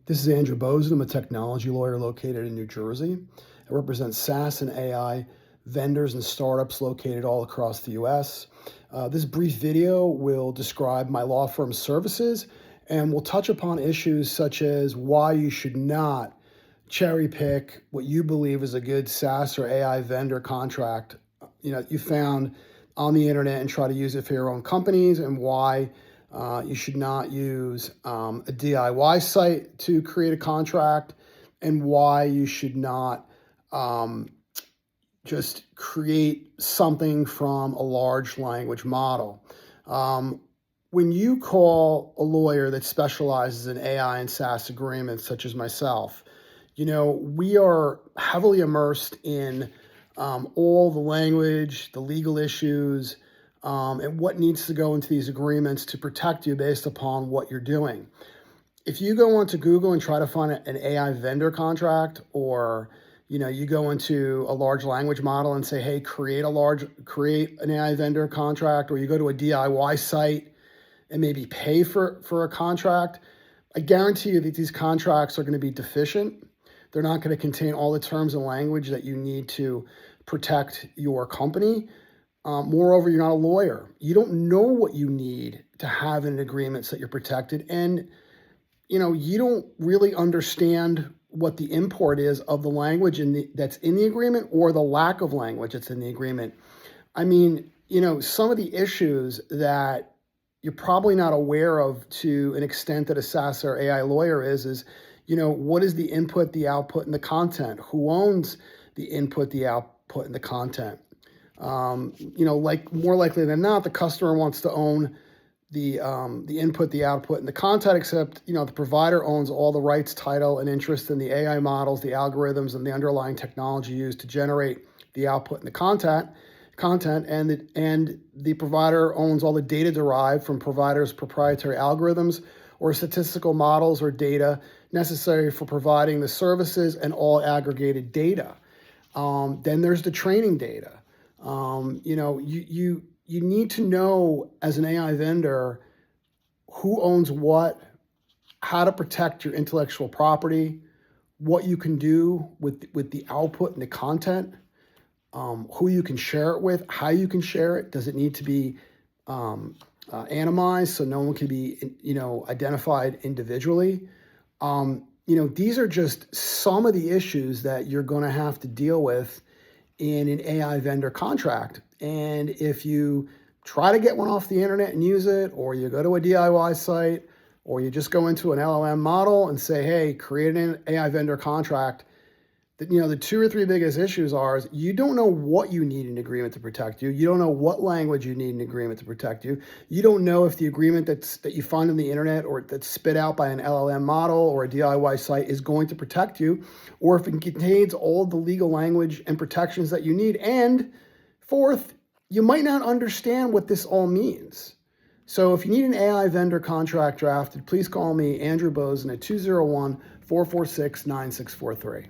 This is Andrew Bosin. I'm a technology lawyer located in New Jersey. I represent SaaS and AI vendors and startups located all across the U.S. This brief video will describe my law firm's services and will touch upon issues such as why you should not cherry pick what you believe is a good SaaS or AI vendor contract you found on the internet and try to use it for your own companies, and why you should not use a DIY site to create a contract, and why you should not just create something from a large language model. When you call a lawyer that specializes in AI and SaaS agreements, such as myself, we are heavily immersed in all the language, the legal issues, and what needs to go into these agreements to protect you based upon what you're doing. If you go onto Google and try to find an AI vendor contract, or you go into a large language model and say, hey, create an AI vendor contract, or you go to a DIY site and maybe pay for a contract, I guarantee you that these contracts are going to be deficient. They're not going to contain all the terms and language that you need to protect your company. Moreover, you're not a lawyer. You don't know what you need to have in an agreement so that you're protected. And, you don't really understand what the import is of the language that's in the agreement, or the lack of language that's in the agreement. I mean, some of the issues that you're probably not aware of to an extent that a SaaS or AI lawyer is what is the input, the output, and the content? Who owns the input, the output, and the content? More likely than not, the customer wants to own the input, the output, and the content, except, the provider owns all the rights, title, and interest in the AI models, the algorithms, and the underlying technology used to generate the output and the content, and the provider owns all the data derived from providers' proprietary algorithms or statistical models or data necessary for providing the services and all aggregated data. Then there's the training data. You need to know, as an AI vendor, who owns what, how to protect your intellectual property, what you can do with the output and the content, who you can share it with, how you can share it. Does it need to be anonymized so no one can be, identified individually? These are just some of the issues that you're going to have to deal with in an AI vendor contract. And if you try to get one off the internet and use it, or you go to a DIY site, or you just go into an LLM model and say, hey, create an AI vendor contract, the two or three biggest issues is you don't know what you need in agreement to protect you. You don't know what language you need in agreement to protect you. You don't know if the agreement that you find on the internet, or that's spit out by an LLM model or a DIY site, is going to protect you, or if it contains all the legal language and protections that you need. And fourth, you might not understand what this all means. So if you need an AI vendor contract drafted, please call me, Andrew Bosin, at 201-446-9643.